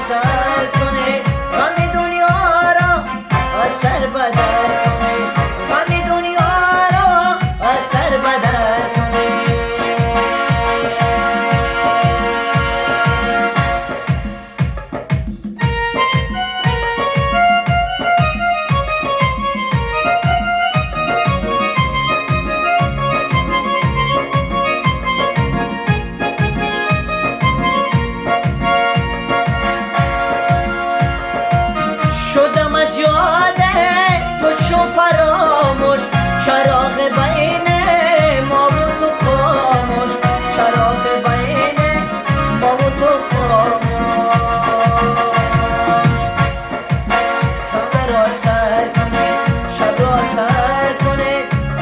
سر کنه، غم دنیا را از سر بدر کنه، غم دنیا را از سر بدر کنه. شدم از یاده تو چون فراموش، چراغ بین ما و تو خاموش، چراغ بین ما و تو خاموش. کعبه را سر کنه، شب را سر کنه،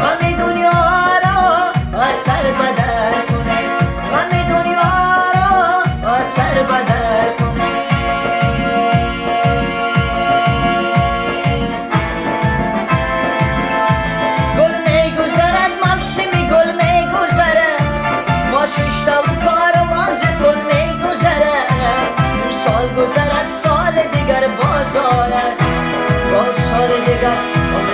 غم دنیا را از سر بدر کنه، غم دنیا را از سر بدر کنه. شیشتا و کاروان ز گل می گذره، سال گذرد سال دیگر باز آید، باز سال دیگر عمر